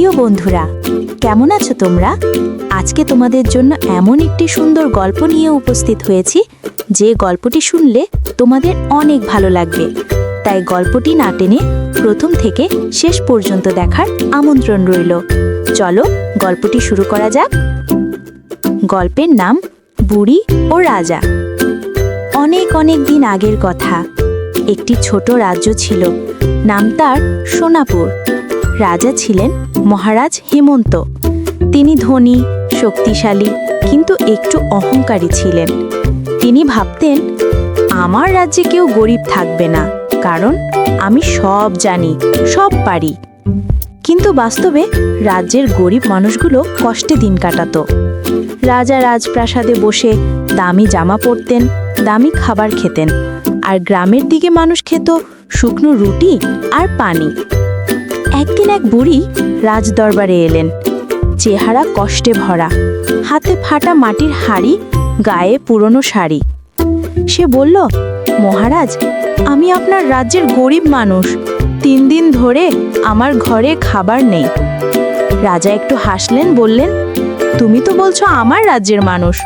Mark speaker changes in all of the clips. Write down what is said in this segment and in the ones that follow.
Speaker 1: প্রিয় বন্ধুরা, কেমন আছো তোমরা? আজকে তোমাদের জন্য এমন একটি সুন্দর গল্প নিয়ে উপস্থিত হয়েছি যে গল্পটি শুনলে তোমাদের অনেক ভালো লাগবে। তাই গল্পটি না টেনে প্রথম থেকে শেষ পর্যন্ত দেখার আমন্ত্রণ রইল। চলো গল্পটি শুরু করা যাক। গল্পের নাম বুড়ি ও রাজা। অনেক অনেক দিন আগের কথা। একটি ছোট রাজ্য ছিল, নাম তার সোনাপুর। রাজা ছিলেন মহারাজ হেমন্ত। তিনি ধনী, শক্তিশালী, কিন্তু একটু অহংকারী ছিলেন। তিনি ভাবতেন, আমার রাজ্যে কেউ গরিব থাকবে না, কারণ আমি সব জানি, সব পারি। কিন্তু বাস্তবে রাজ্যের গরিব মানুষগুলো কষ্টে দিন কাটাতো। রাজা রাজপ্রাসাদে বসে দামি জামা পরতেন, দামি খাবার খেতেন, আর গ্রামের দিকে মানুষ খেত শুকনো রুটি আর পানি। একদিন এক বুড়ি রাজদরবারে এলেন। চেহারা কষ্টে ভরা, হাতে ফাটা মাটির হাঁড়ি, গায়ে পুরনো শাড়ি। সে বলল, মহারাজ, আমি আপনার রাজ্যের গরিব মানুষ। 3 দিন ধরে আমার ঘরে খাবার নেই। রাজা একটু হাসলেন, বললেন, তুমি তো বলছো আমার রাজ্যের মানুষ,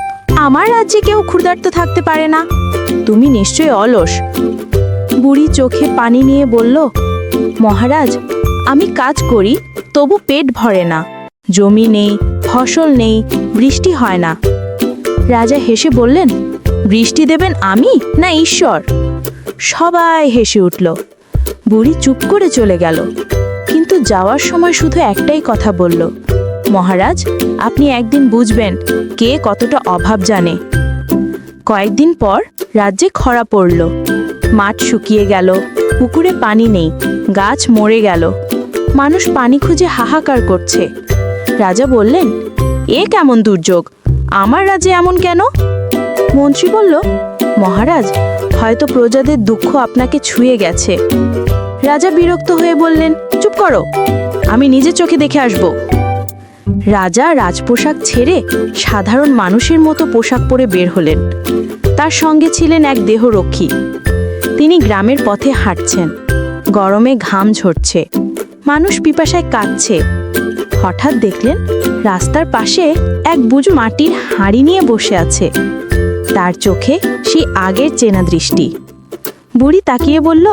Speaker 1: আমার রাজ্যে কেউ ক্ষুধার্ত থাকতে পারে না। তুমি নিশ্চয়ই অলস। বুড়ি চোখে পানি নিয়ে বলল, মহারাজ, আমি কাজ করি, তবু পেট ভরে না। জমি নেই, ফসল নেই, বৃষ্টি হয় না। রাজা হেসে বললেন, বৃষ্টি দেবেন আমি না ঈশ্বর? সবাই হেসে উঠল। বুড়ি চুপ করে চলে গেল, কিন্তু যাওয়ার সময় শুধু একটাই কথা বলল, মহারাজ, আপনি একদিন বুঝবেন কে কতটা অভাব জানে। কয়েকদিন পর রাজ্যে খরা পড়ল। মাঠ শুকিয়ে গেল, পুকুরে পানি নেই, গাছ মরে গেল। মানুষ পানি খুঁজে হাহাকার করছে। রাজা বললেন, এ কেমন দুর্যোগ, আমার রাজ্যে এমন কেন? মন্ত্রী বলল, মহারাজ, হয়তো প্রজাদের দুঃখ আপনাকে ছুঁয়ে গেছে। রাজা বিরক্ত হয়ে বললেন, চুপ করো, আমি নিজের চোখে দেখে আসব। রাজা রাজপোশাক ছেড়ে সাধারণ মানুষের মতো পোশাক পরে বের হলেন। তার সঙ্গে ছিলেন এক দেহরক্ষী। তিনি গ্রামের পথে হাঁটছেন। গরমে ঘাম ঝরছে, মানুষ পিপাসায় কাঁদছে। হঠাৎ দেখলেন রাস্তার পাশে এক বুড়ো মাটির হাঁড়ি নিয়ে বসে আছে। তার চোখে সেই আগের চেনা দৃষ্টি। বুড়ি তাকিয়ে বলল,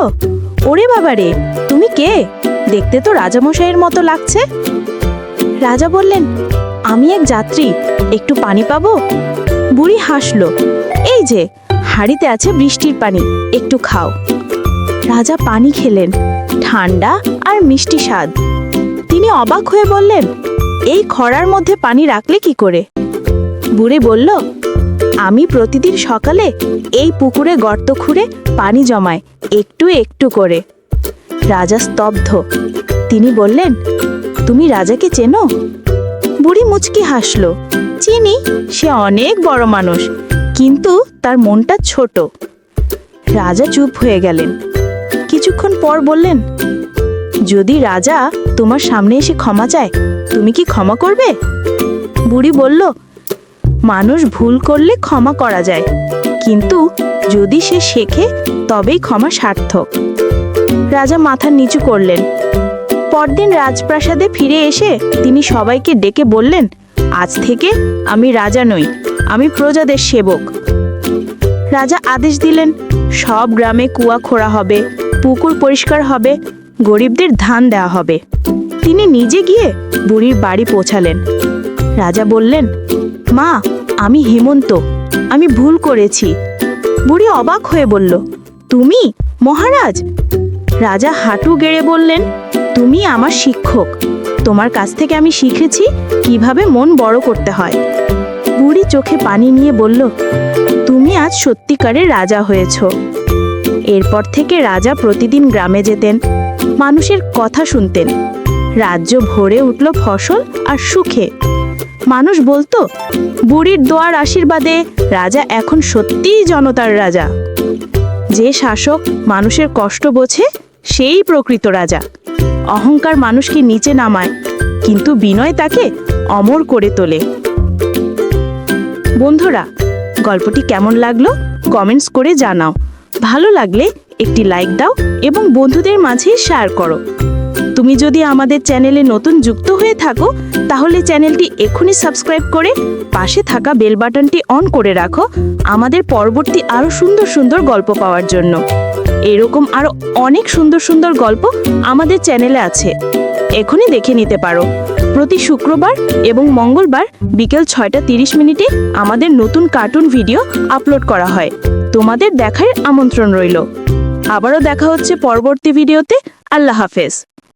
Speaker 1: ওরে বাবারে, তুমি কে? দেখতে তো রাজামশাইয়ের মতো লাগছে। রাজা বললেন, আমি এক যাত্রী, একটু পানি পাবো? বুড়ি হাসল, এই যে হাঁড়িতে আছে বৃষ্টির পানি, একটু খাও। রাজা পানি খেলেন, ঠান্ডা আর মিষ্টি স্বাদ। তিনি অবাক হয়ে বললেন, এই খরার মধ্যে পানি রাখলে কি করে? বুড়ি বলল, আমি প্রতিদিন সকালে এই পুকুরে গর্ত খুঁড়ে পানি জমাই, একটু একটু করে। রাজা স্তব্ধ। তিনি বললেন, তুমি রাজাকে চেনো? বুড়ি মুচকি হাসল, চিনি, সে অনেক বড় মানুষ, কিন্তু তার মনটা ছোট। রাজা চুপ হয়ে গেলেন। কিছুক্ষণ পর বললেন, যদি রাজা তোমার সামনে এসে ক্ষমা চায়, তুমি কি ক্ষমা করবে? বুড়ি বলল, মানুষ ভুল করলে ক্ষমা করা যায়, কিন্তু যদি সে শেখে তবেই ক্ষমা সার্থক। রাজা মাথা নিচু করলেন। পরদিন রাজপ্রাসাদে ফিরে এসে তিনি সবাইকে ডেকে বললেন, আজ থেকে আমি রাজা নই, আমি প্রজাদের সেবক। রাজা আদেশ দিলেন, সব গ্রামে কুয়া খোঁড়া হবে, পুকুর পরিষ্কার হবে, গরিবদের ধান দেওয়া হবে। তিনি নিজে গিয়ে বুড়ির বাড়ি পৌঁছালেন। রাজা বললেন, মা, আমি হেমন্ত, আমি ভুল করেছি। বুড়ি অবাক হয়ে বলল, তুমি মহারাজ? রাজা হাঁটু গেড়ে বললেন, তুমি আমার শিক্ষক, তোমার কাছ থেকে আমি শিখেছি কিভাবে মন বড় করতে হয়। বুড়ি চোখে পানি নিয়ে বলল, তুমি আজ সত্যিকারের রাজা হয়েছ। এরপর থেকে রাজা প্রতিদিন গ্রামে যেতেন, মানুষের কথা শুনতেন। রাজ্য ভরে উঠল ফসল আর সুখে। মানুষ বলতো, বুড়ির দোয়ার আশীর্বাদে রাজা এখন সত্যিই জনতার রাজা। যে শাসক মানুষের কষ্ট বোঝে, সেই প্রকৃত রাজা। অহংকার মানুষকে নিচে নামায়, কিন্তু বিনয় তাকে অমর করে তোলে। বন্ধুরা, গল্পটি কেমন লাগলো কমেন্টস করে জানাও। ভালো লাগলে একটি লাইক দাও এবং বন্ধুদের মাঝে শেয়ার করো।
Speaker 2: তুমি যদি আমাদের চ্যানেলে নতুন যুক্ত হয়ে থাকো তাহলে চ্যানেলটি এখনই সাবস্ক্রাইব করে পাশে থাকা বেল বাটনটি অন করে রাখো আমাদের পরবর্তী আরও সুন্দর সুন্দর গল্প পাওয়ার জন্য। এরকম আরও অনেক সুন্দর সুন্দর গল্প আমাদের চ্যানেলে আছে, এখনই দেখে নিতে পারো। প্রতি শুক্রবার এবং মঙ্গলবার বিকেল 6:30 আমাদের নতুন কার্টুন ভিডিও আপলোড করা হয়। তোমাদের দেখার আমন্ত্রণ রইল। আবারও দেখা হচ্ছে পরবর্তী ভিডিওতে। আল্লাহ হাফেজ।